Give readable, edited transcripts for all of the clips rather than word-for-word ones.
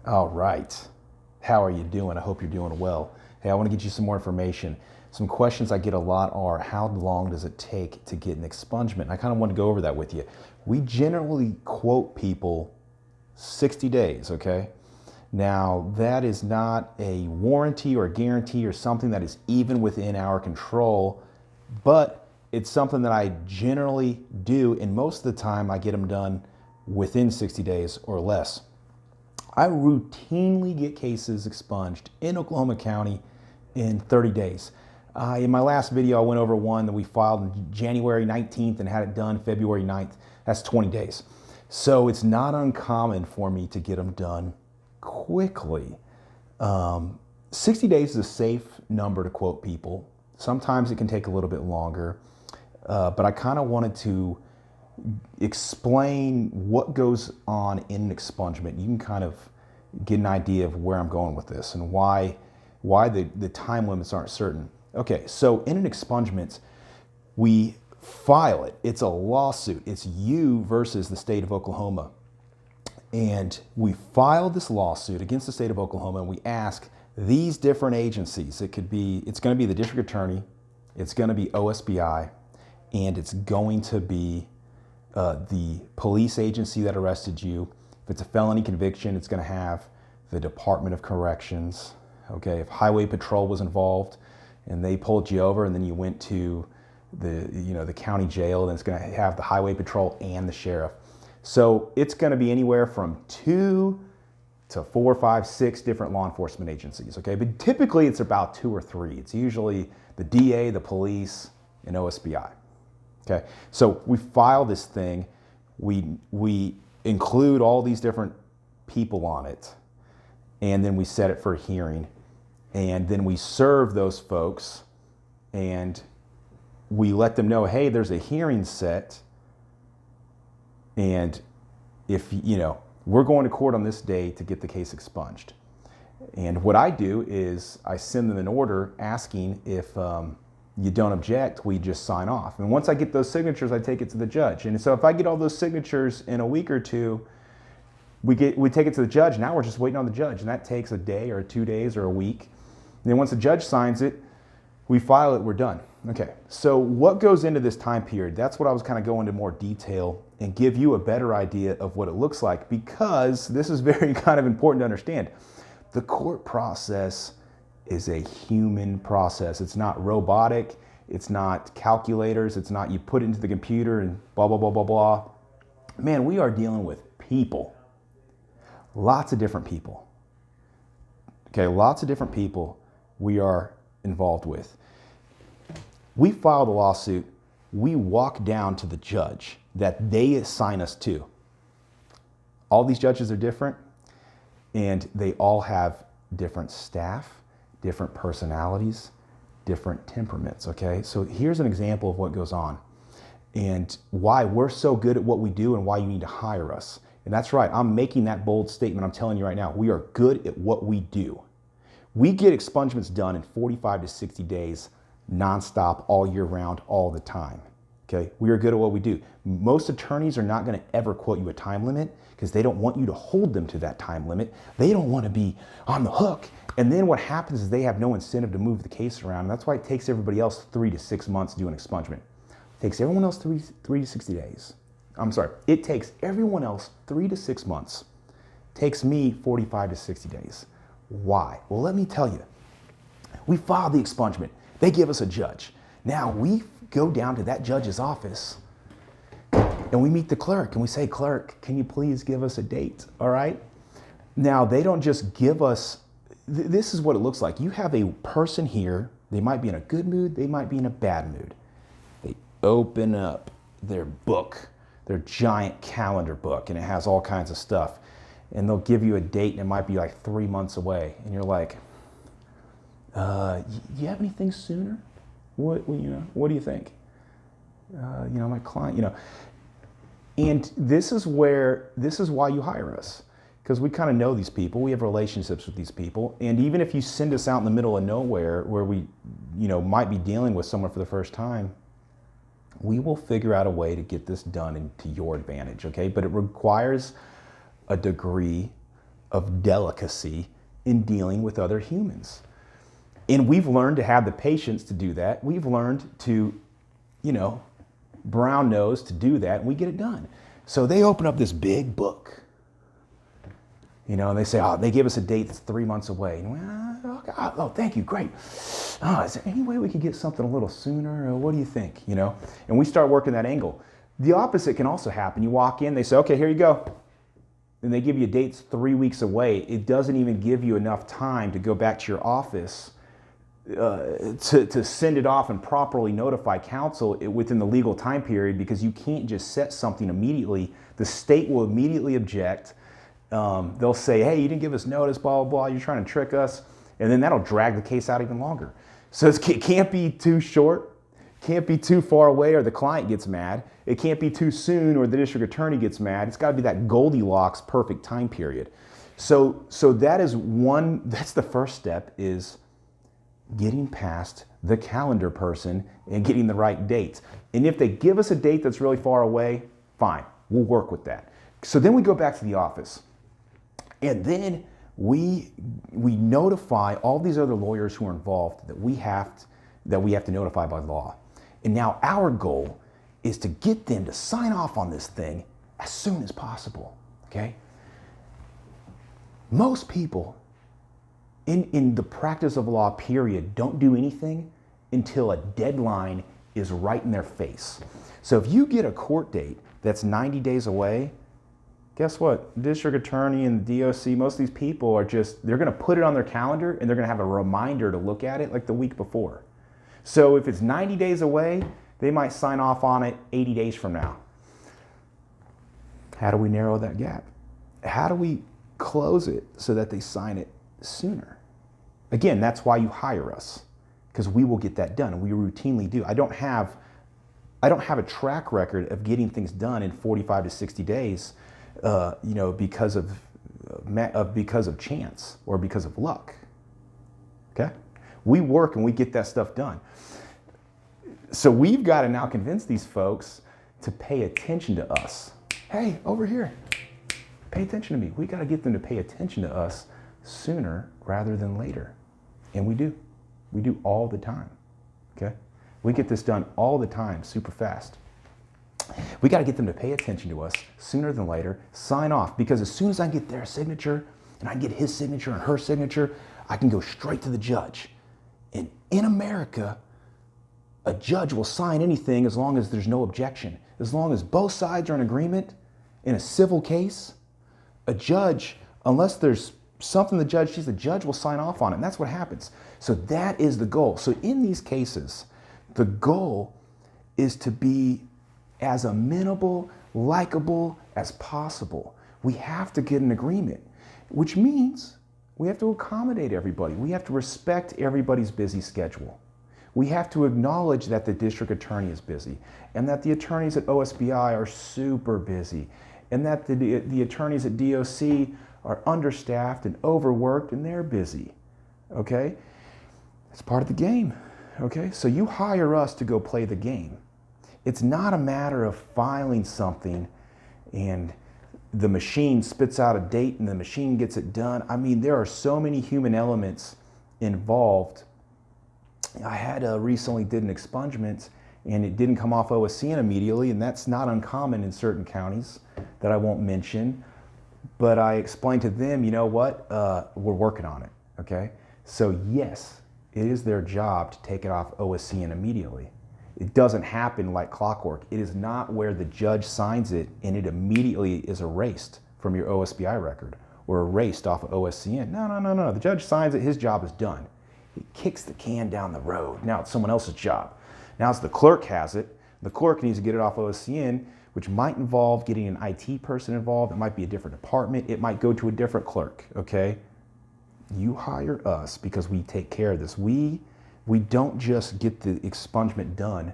All right. How are you doing? I hope you're doing well. Hey, I want to get you some more information. Some questions I get a lot are, how long does it take to get an expungement? And I kind of want to go over that with you. We generally quote people 60 days, okay? Now, that is not a warranty or a guarantee or something that is even within our control, but it's something that I generally do, and most of the time I get them done within 60 days or less. I routinely get cases expunged in Oklahoma County in 30 days. In my last video, I went over one that we filed on January 19th and had it done February 9th. That's 20 days. So it's not uncommon for me to get them done quickly. 60 days is a safe number to quote people. Sometimes it can take a little bit longer, but I kind of wanted to explain what goes on in an expungement. You can kind of get an idea of where I'm going with this and why the time limits aren't certain. Okay, so in an expungement, we file it. It's a lawsuit. It's you versus the state of Oklahoma. And we filed this lawsuit against the state of Oklahoma, and we ask these different agencies. It's going to be the district attorney, it's going to be OSBI, and it's going to be the police agency that arrested you. If it's a felony conviction, it's going to have the Department of Corrections. Okay, if Highway Patrol was involved and they pulled you over and then you went to the county jail, then it's going to have the Highway Patrol and the sheriff. So it's going to be anywhere from 2 to 4, 5, 6 different law enforcement agencies. Okay, but typically it's about 2 or 3. It's usually the DA, the police, and OSBI. Okay, so we file this thing, we include all these different people on it, and then we set it for a hearing, and then we serve those folks, and we let them know, hey, there's a hearing set, and if, we're going to court on this day to get the case expunged. And what I do is I send them an order asking if you don't object, we just sign off. And once I get those signatures, I take it to the judge. And so if I get all those signatures in a week or two, we take it to the judge. Now we're just waiting on the judge, and that takes a day or 2 days or a week. And then once the judge signs it, we file it, we're done. Okay, so what goes into this time period? That's what I was kind of going into more detail and give you a better idea of what it looks like, because this is very kind of important to understand. The court process is a human process. It's not robotic. It's not calculators. It's not you put it into the computer and blah, blah, blah, blah, blah. Man, we are dealing with people. Lots of different people. Okay, lots of different people we are involved with. We file the lawsuit. We walk down to the judge that they assign us to. All these judges are different, and they all have different staff, different personalities, different temperaments, okay? So here's an example of what goes on and why we're so good at what we do and why you need to hire us. And that's right, I'm making that bold statement. I'm telling you right now, we are good at what we do. We get expungements done in 45 to 60 days, nonstop, all year round, all the time, okay? We are good at what we do. Most attorneys are not gonna ever quote you a time limit because they don't want you to hold them to that time limit. They don't want to be on the hook. And then what happens is they have no incentive to move the case around. And that's why it takes everybody else 3 to 6 months to do an expungement. It takes everyone else 3 to 60 days. I'm sorry, it takes everyone else 3 to 6 months. It takes me 45 to 60 days. Why? Well, let me tell you. We file the expungement. They give us a judge. Now we go down to that judge's office and we meet the clerk and we say, clerk, can you please give us a date? All right. Now they don't just give us, this is what it looks like. You have a person here. They might be in a good mood. They might be in a bad mood. They open up their book, their giant calendar book, and it has all kinds of stuff. And they'll give you a date, and it might be like 3 months away. And you're like, you have anything sooner? What do you think? My client, And this is why you hire us, because we kind of know these people. We have relationships with these people. And even if you send us out in the middle of nowhere where we, might be dealing with someone for the first time, we will figure out a way to get this done to your advantage, okay? But it requires a degree of delicacy in dealing with other humans. And we've learned to have the patience to do that. We've learned to, brown nose to do that, and we get it done. So they open up this big book, and they say, oh, they give us a date that's 3 months away. And oh, thank you, great. Oh, is there any way we could get something a little sooner? Or what do you think? And we start working that angle. The opposite can also happen. You walk in, they say, okay, here you go. And they give you dates 3 weeks away. It doesn't even give you enough time to go back to your office to send it off and properly notify counsel within the legal time period, because you can't just set something immediately. The state will immediately object. They'll say, hey, you didn't give us notice, blah, blah, blah, you're trying to trick us. And then that'll drag the case out even longer. So it can't be too short, can't be too far away or the client gets mad. It can't be too soon or the district attorney gets mad. It's got to be that Goldilocks perfect time period. So that's the first step, is getting past the calendar person and getting the right dates. And if they give us a date that's really far away, fine, we'll work with that. So then we go back to the office, and then we notify all these other lawyers who are involved that we have to notify by law. And now our goal is to get them to sign off on this thing as soon as possible, okay? Most people in the practice of law period don't do anything until a deadline is right in their face. So if you get a court date that's 90 days away, guess what? The district attorney and the DOC, most of these people they're gonna put it on their calendar and they're gonna have a reminder to look at it like the week before. So if it's 90 days away, they might sign off on it 80 days from now. How do we narrow that gap? How do we close it so that they sign it sooner? Again, that's why you hire us, because we will get that done. We routinely do. I don't have a track record of getting things done in 45 to 60 days, because of chance or because of luck. Okay? We work and we get that stuff done. So we've got to now convince these folks to pay attention to us. Hey, over here, pay attention to me. We got to get them to pay attention to us sooner rather than later. And we do. We do all the time. Okay? We get this done all the time, super fast. We got to get them to pay attention to us sooner than later, sign off, because as soon as I get their signature and I get his signature and her signature, I can go straight to the judge. And in America, a judge will sign anything as long as there's no objection. As long as both sides are in agreement in a civil case, a judge, unless there's something the judge sees, the judge will sign off on it, and that's what happens. So that is the goal. So in these cases, the goal is to be as amenable, likable as possible. We have to get an agreement, which means we have to accommodate everybody. We have to respect everybody's busy schedule. We have to acknowledge that the district attorney is busy, and that the attorneys at OSBI are super busy, and that the attorneys at DOC are understaffed and overworked and they're busy, okay? It's part of the game, okay? So you hire us to go play the game. It's not a matter of filing something and the machine spits out a date and the machine gets it done. I mean, there are so many human elements involved. I had recently did an expungement and it didn't come off OSCN immediately, and that's not uncommon in certain counties that I won't mention. But I explained to them, you know what, we're working on it, okay? So yes, it is their job to take it off OSCN immediately. It doesn't happen like clockwork. It is not where the judge signs it and it immediately is erased from your OSBI record or erased off of OSCN. No. The judge signs it, his job is done. He kicks the can down the road. Now it's someone else's job. Now it's the clerk has it. The clerk needs to get it off OSCN, which might involve getting an IT person involved. It might be a different department. It might go to a different clerk, okay? You hire us because we take care of this. We don't just get the expungement done.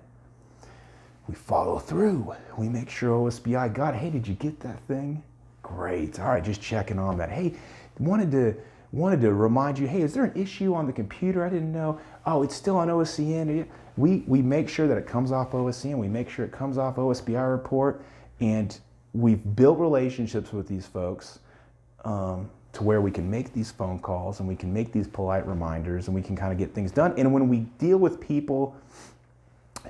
We follow through. We make sure OSBI got it. Hey, did you get that thing? Great. All right, just checking on that. Hey, wanted to remind you, hey, is there an issue on the computer? I didn't know. Oh, it's still on OSCN. We make sure that it comes off OSCN. We make sure it comes off OSBI report. And we've built relationships with these folks to to where we can make these phone calls and we can make these polite reminders and we can kind of get things done. And when we deal with people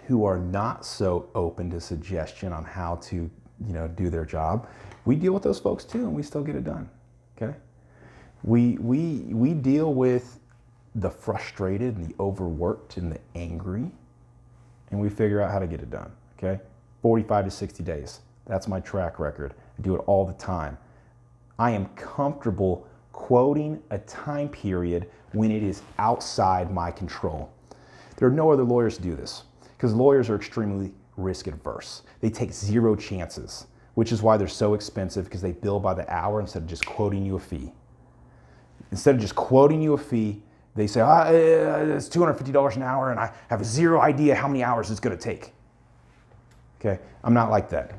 who are not so open to suggestion on how to, do their job, we deal with those folks too, and we still get it done. Okay? We deal with the frustrated and the overworked and the angry, and we figure out how to get it done. Okay? 45 to 60 days. That's my track record. I do it all the time. I am comfortable quoting a time period when it is outside my control. There are no other lawyers to do this because lawyers are extremely risk adverse. They take zero chances, which is why they're so expensive, because they bill by the hour instead of just quoting you a fee. Instead of just quoting you a fee, they say, it's $250 an hour and I have zero idea how many hours it's going to take. Okay, I'm not like that.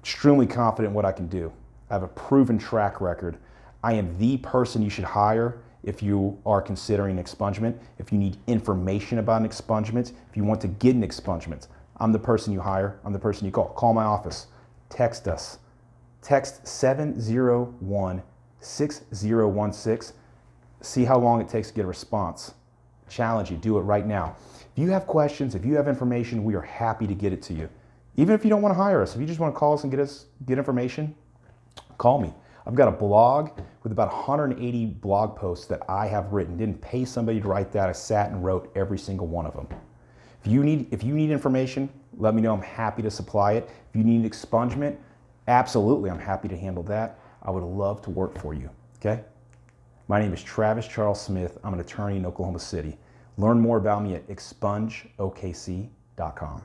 Extremely confident in what I can do. I have a proven track record. I am the person you should hire if you are considering expungement, if you need information about an expungement, if you want to get an expungement. I'm the person you hire. I'm the person you call. Call my office. Text us. Text 701-6016. See how long it takes to get a response. Challenge you. Do it right now. If you have questions, if you have information, we are happy to get it to you. Even if you don't want to hire us, if you just want to call us and get information, call me. I've got a blog with about 180 blog posts that I have written. Didn't pay somebody to write that. I sat and wrote every single one of them. If you need information, let me know. I'm happy to supply it. If you need expungement, absolutely, I'm happy to handle that. I would love to work for you. Okay? My name is Travis Charles Smith. I'm an attorney in Oklahoma City. Learn more about me at expungeokc.com.